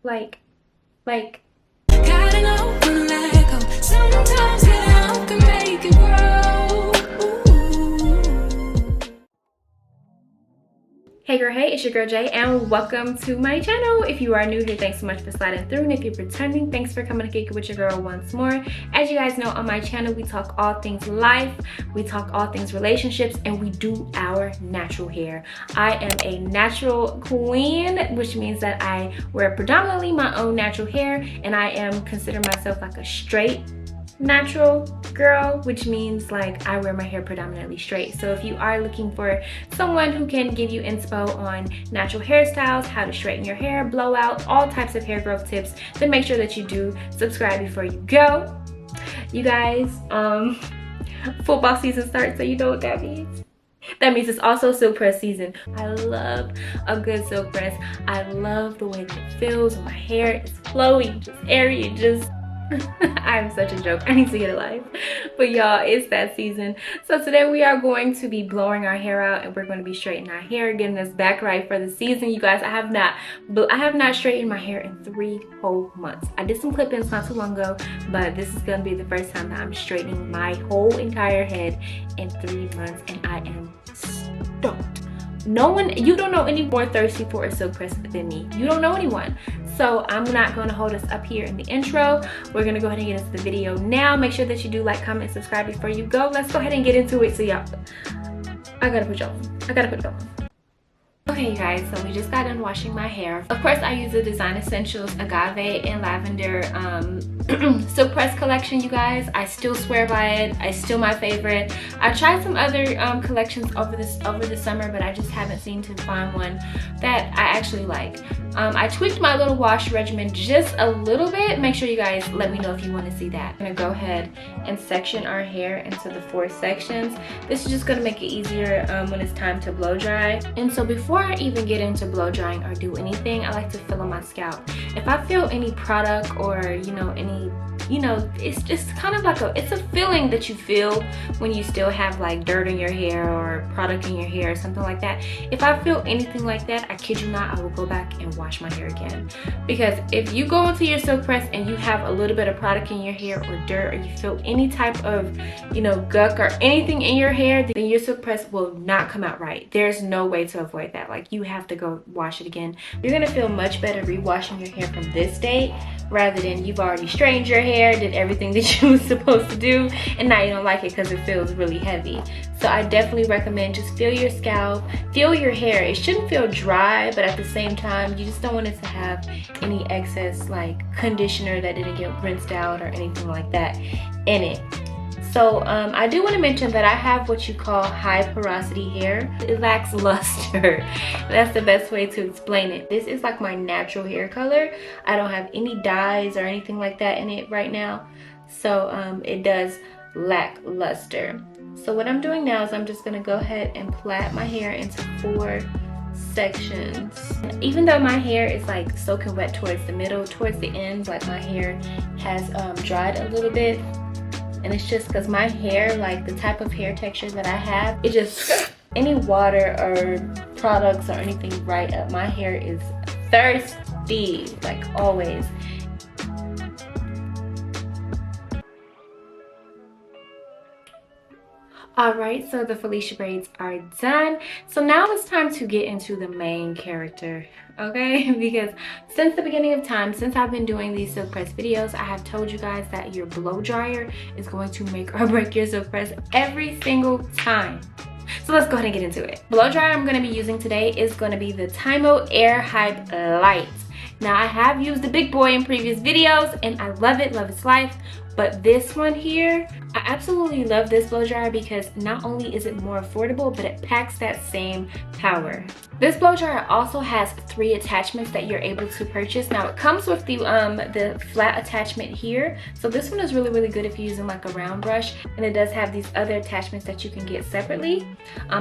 like Gotta know when to let go. Sometimes getting out can make it grow. Hey girl, hey, it's your girl Jay, and welcome to my channel. If you are new here, thanks so much for sliding through, and if you're returning, thanks for coming to kick it with your girl once more. As you guys know, on my channel we talk all things life, we talk all things relationships, and we do our natural hair. I am a natural queen, which means that I wear predominantly my own natural hair, and I am consider myself like a straight natural girl, which means like I wear my hair predominantly straight. So if you are looking for someone who can give you inspo on natural hairstyles, how to straighten your hair, blow out, all types of hair growth tips, then make sure that you do subscribe before you go. You guys, football season starts, so you know what that means. That means it's also Silkpress season. I love a good Silkpress. I love the way that it feels. My hair is flowy, just airy, and just I'm such a joke. I need to get a life. But y'all, it's that season. So today we are going to be blowing our hair out, and we're going to be straightening our hair, getting us back right for the season. You guys, I have not straightened my hair in 3 whole months. I did some clip-ins not too long ago, but this is going to be the first time that I'm straightening my whole entire head in 3 months, and I am stoked. You don't know any more thirsty for a Silkpress than me. You don't know anyone. So I'm not going to hold us up here in the intro. We're going to go ahead and get into the video now. Make sure that you do like, comment, subscribe before you go. Let's go ahead and get into it. So y'all, I gotta put it on. Okay, you guys, so we just got done washing my hair. Of course, I use the Design Essentials Agave and Lavender Silkpress collection, you guys. I still swear by it. It's still my favorite. I tried some other collections over the summer, but I just haven't seemed to find one that I actually like. I tweaked my little wash regimen just a little bit. Make sure you guys let me know if you want to see that. I'm gonna go ahead and section our hair into the 4 sections. This is just gonna make it easier when it's time to blow dry. And so before I even get into blow drying or do anything, I like to feel on my scalp. If I feel any product or it's just kind of like it's a feeling that you feel when you still have like dirt in your hair or product in your hair or something like that. If I feel anything like that, I kid you not, I will go back and wash my hair again. Because if you go into your Silkpress and you have a little bit of product in your hair or dirt, or you feel any type of gunk or anything in your hair, then your Silkpress will not come out right. There's no way to avoid that. Like, you have to go wash it again. You're gonna feel much better re-washing your hair from this date rather than you've already straightened your hair, did everything that you were supposed to do, and now you don't like it because it feels really heavy. So I definitely recommend just feel your scalp, feel your hair. It shouldn't feel dry, but at the same time, you just don't want it to have any excess like conditioner that didn't get rinsed out or anything like that in it. So I do want to mention that I have what you call high porosity hair. It lacks luster. That's the best way to explain it. This is like my natural hair color. I don't have any dyes or anything like that in it right now. So it does lack luster. So what I'm doing now is I'm just going to go ahead and plait my hair into 4 sections. Even though my hair is like soaking wet towards the middle, towards the ends, like my hair has dried a little bit. And it's just because my hair, like the type of hair texture that I have, it just, any water or products or anything right up, my hair is thirsty, like always. Alright, so the Felicia braids are done. So now it's time to get into the main character, okay? Because since the beginning of time, since I've been doing these Silkpress videos, I have told you guys that your blow dryer is going to make or break your Silkpress every single time. So let's go ahead and get into it. Blow dryer I'm going to be using today is going to be the Tymo Air Hype Light. Now, I have used the big boy in previous videos and I love it, love its life. But this one here, I absolutely love this blow dryer because not only is it more affordable, but it packs that same power. This blow dryer also has 3 attachments that you're able to purchase. Now it comes with the flat attachment here. So this one is really, really good if you're using like a round brush. And it does have these other attachments that you can get separately.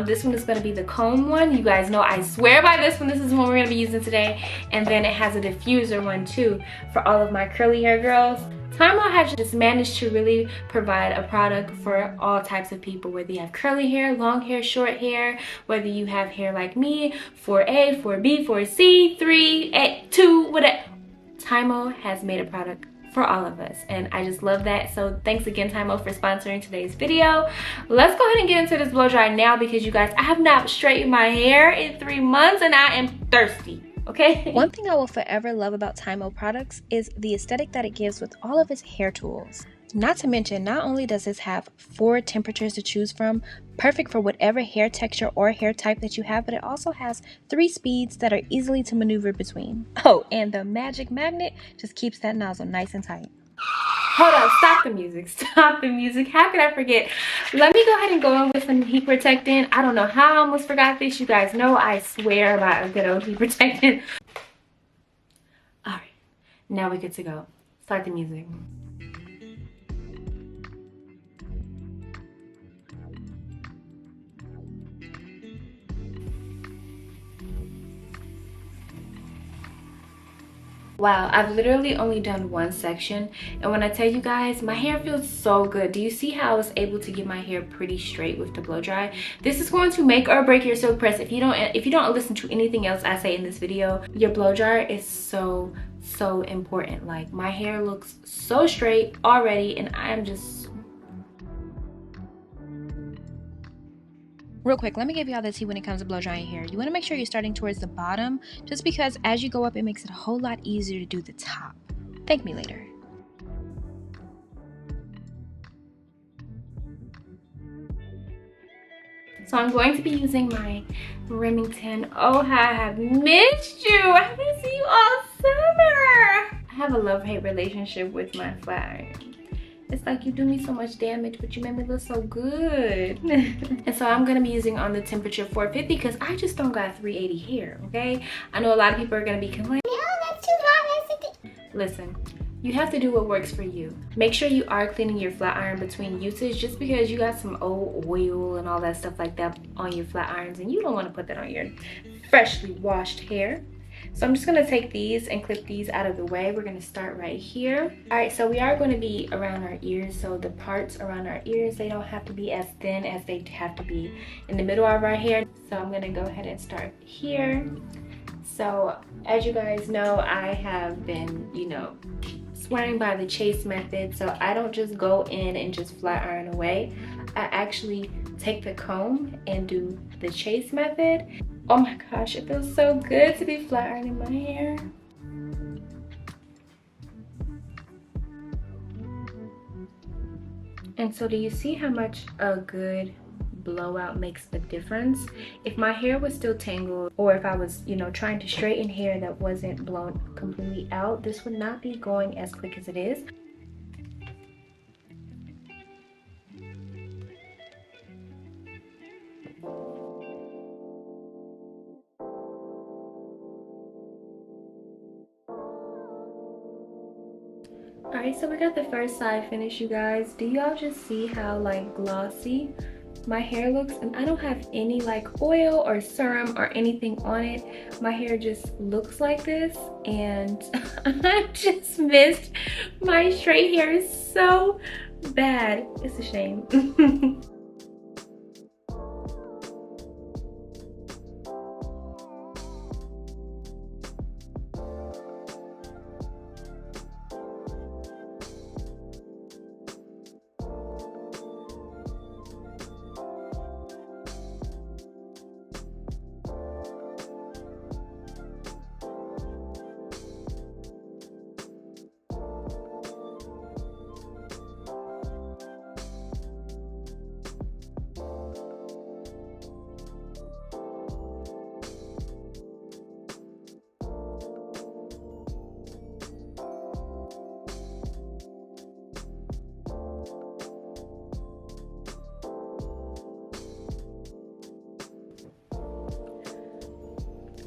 This one is going to be the comb one. You guys know I swear by this one. This is the one we're going to be using today. And then it has a diffuser one too for all of my curly hair girls. Tymo has just managed to really provide a product for all types of people, whether you have curly hair, long hair, short hair, whether you have hair like me, 4A, 4B, 4C, 3, 2, whatever. Tymo has made a product for all of us, and I just love that. So thanks again, Tymo, for sponsoring today's video. Let's go ahead and get into this blow dry now, because you guys, I have not straightened my hair in 3 months and I am thirsty. Okay. One thing I will forever love about Tymo products is the aesthetic that it gives with all of its hair tools. Not to mention, not only does this have 4 temperatures to choose from, perfect for whatever hair texture or hair type that you have, but it also has 3 speeds that are easily to maneuver between. Oh, and the magic magnet just keeps that nozzle nice and tight. Hold on, stop the music, stop the music. How could I forget? Let me go ahead and go in with some heat protectant. I don't know how I almost forgot this. You guys know I swear by a good old heat protectant. All right, now we're good to go. Start the music. Wow, I've literally only done 1 section, and when I tell you guys, my hair feels so good. Do you see how I was able to get my hair pretty straight with the blow dry? This is going to make or break your silk press. If you don't listen to anything else I say in this video, your blow dryer is so important. Like, my hair looks so straight already, and I am just... Real quick, let me give you all the tea when it comes to blow drying hair. You want to make sure you're starting towards the bottom, just because as you go up, it makes it a whole lot easier to do the top. Thank me later. So I'm going to be using my Remington. Oh, how I have missed you. I haven't seen you all summer. I have a love-hate relationship with my flat iron. It's like, you do me so much damage, but you make me look so good. And so I'm gonna be using on the temperature 450, because I just don't got 380 hair, okay? I know a lot of people are gonna be complaining, oh, that's too hot. Listen, you have to do what works for you. Make sure you are cleaning your flat iron between usage, just because you got some old oil and all that stuff like that on your flat irons, and you don't wanna put that on your freshly washed hair. So I'm just gonna take these and clip these out of the way. We're gonna start right here. All right, so we are gonna be around our ears. So the parts around our ears, they don't have to be as thin as they have to be in the middle of our hair. So I'm gonna go ahead and start here. So as you guys know, I have been, you know, swearing by the chase method. So I don't just go in and just flat iron away. I actually take the comb and do the chase method. Oh my gosh, it feels so good to be flat ironing my hair. And so do you see how much a good blowout makes a difference? If my hair was still tangled, or if I was, you know, trying to straighten hair that wasn't blown completely out, this would not be going as quick as it is. Alright, so we got the first side finished, you guys. Do y'all just see how like glossy my hair looks? And I don't have any like oil or serum or anything on it. My hair just looks like this, and I just missed my straight hair so bad. It's a shame.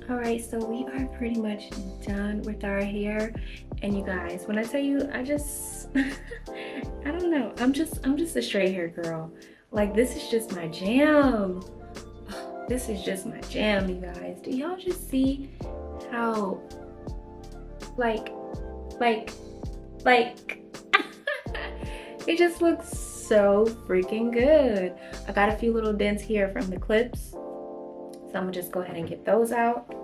Alright, so we are pretty much done with our hair. And you guys, when I tell you, I just I don't know, I'm just a straight hair girl. Like, this is just my jam. This is just my jam, you guys. Do y'all just see how like it just looks so freaking good. I got a few little dents here from the clips, so I'm gonna just go ahead and get those out.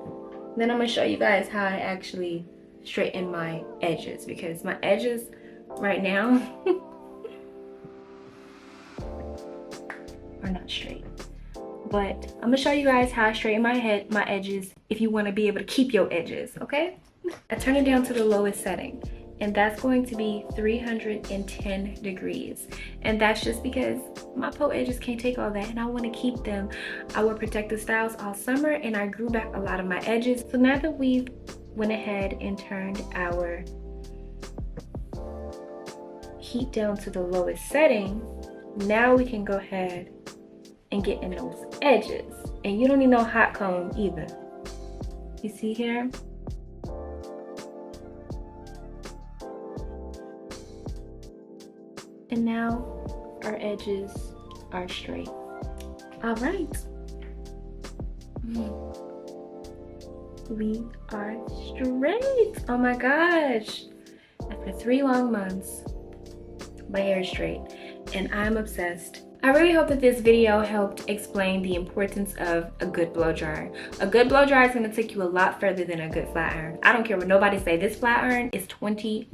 Then I'm gonna show you guys how I actually straighten my edges, because my edges right now are not straight. But I'm gonna show you guys how I straighten my edges if you want to be able to keep your edges, okay? I turn it down to the lowest setting, and that's going to be 310 degrees. And that's just because my po edges can't take all that, and I want to keep them. I wore protective styles all summer, and I grew back a lot of my edges. So now that we've went ahead and turned our heat down to the lowest setting, now we can go ahead and get in those edges. And you don't need no hot comb either. You see here? And now our edges are straight. All right. We are straight. Oh my gosh. After 3 long months, my hair is straight, and I'm obsessed. I really hope that this video helped explain the importance of a good blow dryer. A good blow dryer is going to take you a lot further than a good flat iron. I don't care what nobody say. This flat iron is $20,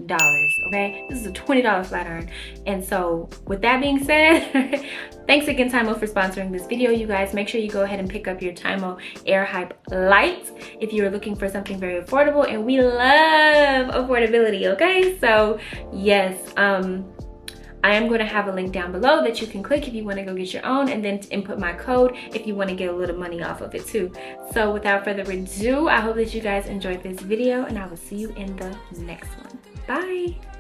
okay? This is a $20 flat iron. And so with that being said, thanks again Tymo for sponsoring this video, you guys. Make sure you go ahead and pick up your Tymo Air Hype Light if you're looking for something very affordable, and we love affordability, okay? So yes, I am going to have a link down below that you can click if you want to go get your own, and then input my code if you want to get a little money off of it too. So without further ado, I hope that you guys enjoyed this video, and I will see you in the next one. Bye.